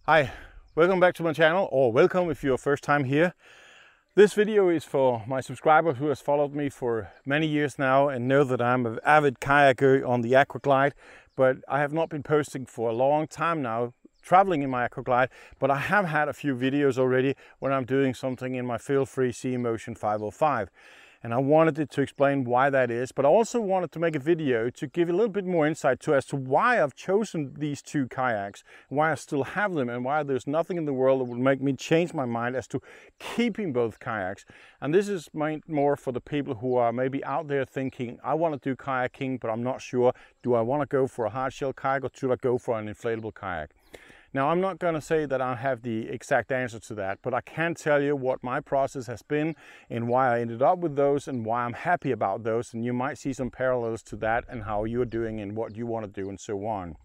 Hi, welcome back to my channel, or welcome if you're first time here. This video is for my subscriber who has followed me for many years now and know that I'm an avid kayaker on the Aquaglide, but I have not been posting for a long time now, traveling in my Aquaglide, but I have had a few videos already when I'm doing something in my FeelFree Sea Emotion 505. And I wanted to explain why that is, but I also wanted to make a video to give a little bit more insight as to why I've chosen these two kayaks, why I still have them, and why there's nothing in the world that would make me change my mind as to keeping both kayaks. And this is more for the people who are maybe out there thinking, I want to do kayaking, but I'm not sure. Do I want to go for a hardshell kayak or should I go for an inflatable kayak? Now, I'm not going to say that I have the exact answer to that, but I can tell you what my process has been and why I ended up with those and why I'm happy about those. And you might see some parallels to that and how you're doing and what you want to do and so on.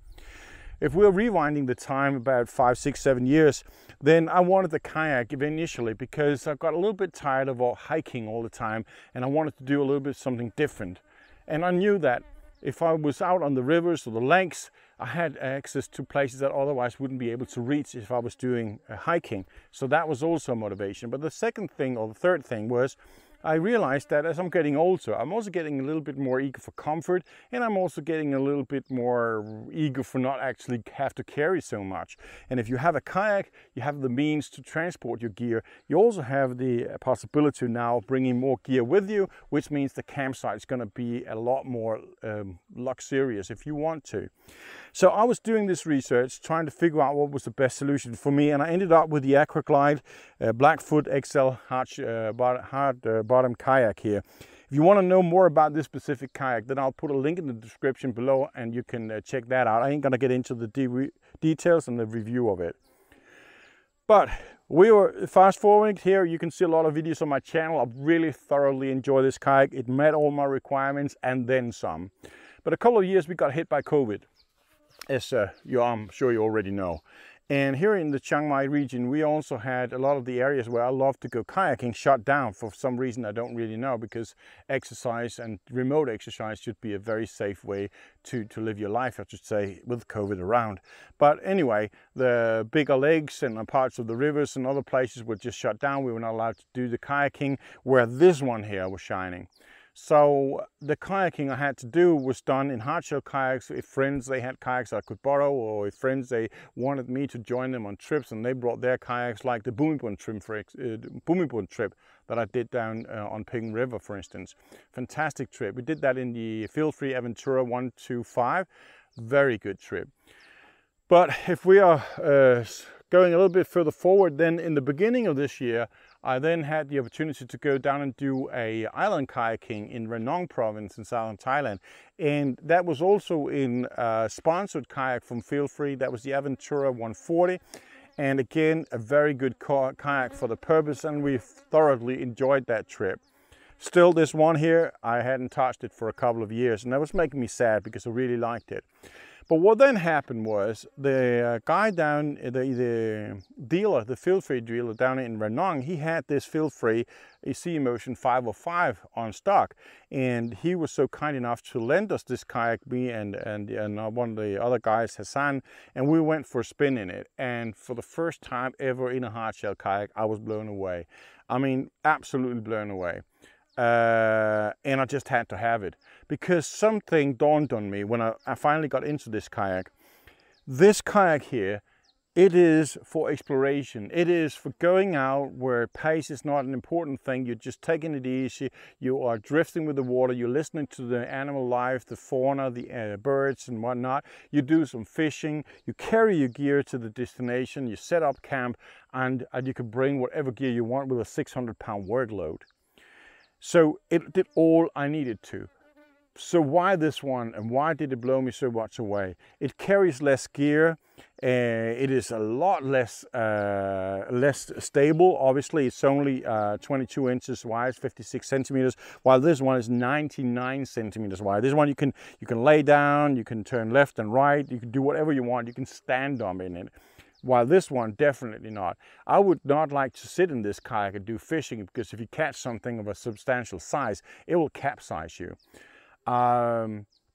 If we're rewinding the time about 5, 6, 7 years, then I wanted the kayak initially because I got a little bit tired of hiking all the time and I wanted to do a little bit something different. And I knew that if I was out on the rivers or the lakes, I had access to places that otherwise wouldn't be able to reach if I was doing hiking. So that was also a motivation. But the second thing, or the third thing, was I realized that as I'm getting older, I'm also getting a little bit more eager for comfort, and I'm also getting a little bit more eager for not actually have to carry so much. And if you have a kayak, you have the means to transport your gear. You also have the possibility now of bringing more gear with you, which means the campsite is going to be a lot more luxurious if you want to. So I was doing this research, trying to figure out what was the best solution for me, and I ended up with the Aquaglide Blackfoot XL hard bottom kayak here. If you want to know more about this specific kayak, then I'll put a link in the description below and you can check that out. I ain't going to get into the details and the review of it. But we were fast forwarding here. You can see a lot of videos on my channel. I really thoroughly enjoy this kayak. It met all my requirements and then some. But a couple of years we got hit by COVID, as I'm sure you already know. And here in the Chiang Mai region, we also had a lot of the areas where I love to go kayaking shut down for some reason I don't really know, because exercise and remote exercise should be a very safe way to live your life, I should say, with COVID around. But anyway, the bigger lakes and parts of the rivers and other places were just shut down. We were not allowed to do the kayaking where this one here was shining. So the kayaking I had to do was done in hardshell kayaks. If friends, they had kayaks I could borrow, or if friends, they wanted me to join them on trips and they brought their kayaks, like the Bumibun trip that I did down on Ping River, for instance. Fantastic trip. We did that in the FeelFree Aventura 125. Very good trip. But if we are going a little bit further forward, then in the beginning of this year, I then had the opportunity to go down and do a island kayaking in Ranong province in Southern Thailand. And that was also in a sponsored kayak from FeelFree. That was the Aventura 140. And again, a very good kayak for the purpose, and we thoroughly enjoyed that trip. Still, this one here, I hadn't touched it for a couple of years, and that was making me sad because I really liked it. But what then happened was the guy down, the dealer, the FeelFree dealer down in Ranong, he had this FeelFree Sea Emotion 505 on stock, and he was so kind enough to lend us this kayak, me and one of the other guys, Hassan, and we went for a spin in it. And for the first time ever in a hardshell kayak, I was blown away. I mean, absolutely blown away. And I just had to have it, because something dawned on me when I finally got into this kayak. This kayak here, it is for exploration. It is for going out where pace is not an important thing. You're just taking it easy. You are drifting with the water. You're listening to the animal life, the fauna, the birds and whatnot. You do some fishing. You carry your gear to the destination. You set up camp, and you can bring whatever gear you want with a 600-pound workload. So it did all I needed to. So why this one, and why did it blow me so much away? It carries less gear. It is a lot less stable. Obviously, it's only 22 inches wide, 56 centimeters, while this one is 99 centimeters wide. This one you can lay down, you can turn left and right, you can do whatever you want. You can stand up in it. While this one, definitely not. I would not like to sit in this kayak and do fishing, because if you catch something of a substantial size, it will capsize you.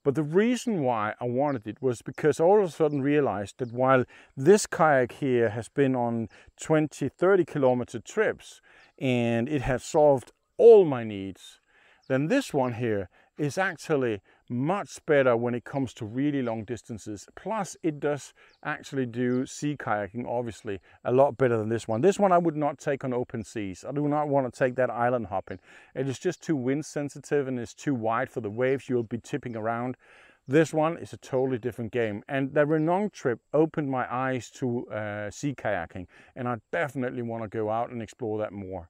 But the reason why I wanted it was because I all of a sudden realized that while this kayak here has been on 20-30 kilometer trips and it has solved all my needs, then this one here is actually much better when it comes to really long distances. Plus it does actually do sea kayaking, obviously, a lot better than this one. This one I would not take on open seas. I do not want to take that island hopping. It is just too wind sensitive and it's too wide for the waves. You'll be tipping around. This one is a totally different game. And the Renong trip opened my eyes to sea kayaking, and I definitely want to go out and explore that more.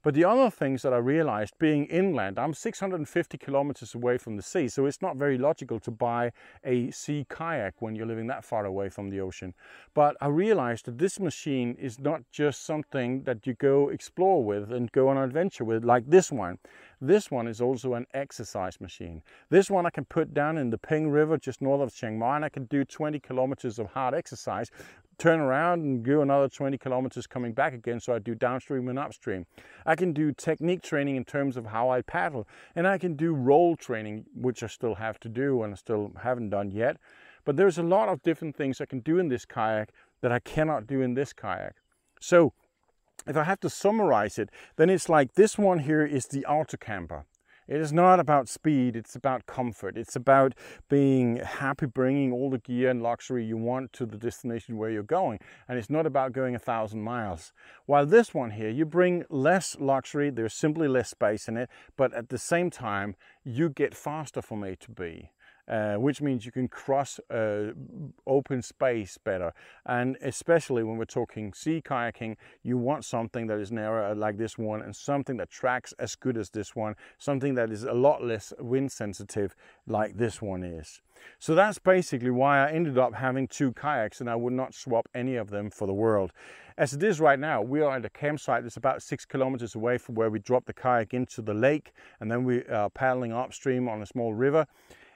But the other things that I realized, being inland, I'm 650 kilometers away from the sea, so it's not very logical to buy a sea kayak when you're living that far away from the ocean. But I realized that this machine is not just something that you go explore with and go on an adventure with like this one. This one is also an exercise machine. This one I can put down in the Peng River just north of Chiang Mai, and I can do 20 kilometers of hard exercise, turn around and go another 20 kilometers coming back again, so I do downstream and upstream. I can do technique training in terms of how I paddle, and I can do roll training, which I still have to do and I still haven't done yet. But there's a lot of different things I can do in this kayak that I cannot do in this kayak. So if I have to summarize it, then it's like this one here is the auto camper. It is not about speed, it's about comfort. It's about being happy bringing all the gear and luxury you want to the destination where you're going. And it's not about going 1,000 miles. While this one here, you bring less luxury, there's simply less space in it, but at the same time, you get faster from A to B. Which means you can cross open space better. And especially when we're talking sea kayaking, you want something that is narrow like this one, and something that tracks as good as this one, something that is a lot less wind sensitive like this one is. So that's basically why I ended up having two kayaks, and I would not swap any of them for the world. As it is right now, we are at a campsite that's about 6 kilometers away from where we drop the kayak into the lake, and then we are paddling upstream on a small river.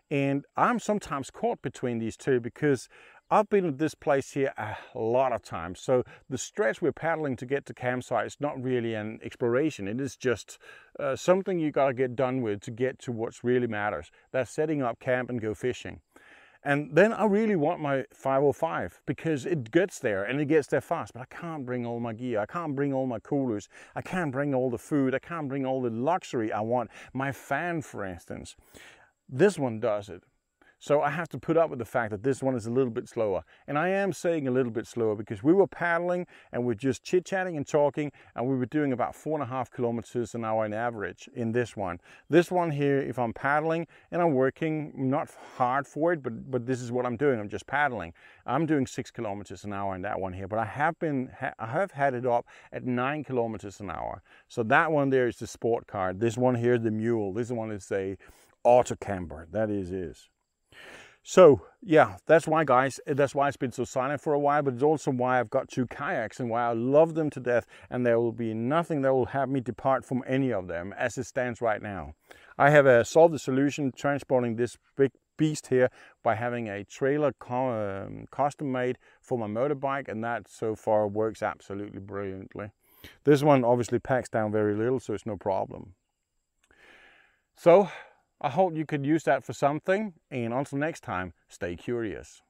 And I'm sometimes caught between these two because I've been at this place here a lot of times. So the stretch we're paddling to get to campsite is not really an exploration. It is just something you got to get done with to get to what really matters. That's setting up camp and go fishing. And then I really want my 505 because it gets there and it gets there fast, but I can't bring all my gear. I can't bring all my coolers. I can't bring all the food. I can't bring all the luxury I want. My fan, for instance. This one does it. So I have to put up with the fact that this one is a little bit slower. And I am saying a little bit slower because we were paddling and we're just chit-chatting and talking, and we were doing about 4.5 kilometers an hour on average in this one. This one here, if I'm paddling and I'm working not hard for it, but this is what I'm doing, I'm just paddling. I'm doing 6 kilometers an hour in that one here, but I have had it up at 9 kilometers an hour. So that one there is the sport car. This one here, the mule. This one is a auto camper. That is. So yeah, that's why, guys, that's why it's been so silent for a while, but it's also why I've got two kayaks and why I love them to death, and there will be nothing that will have me depart from any of them as it stands right now. I have solved the solution transporting this big beast here by having a trailer custom made for my motorbike, and that so far works absolutely brilliantly. This one obviously packs down very little, so it's no problem. So I hope you could use that for something, and until next time, stay curious.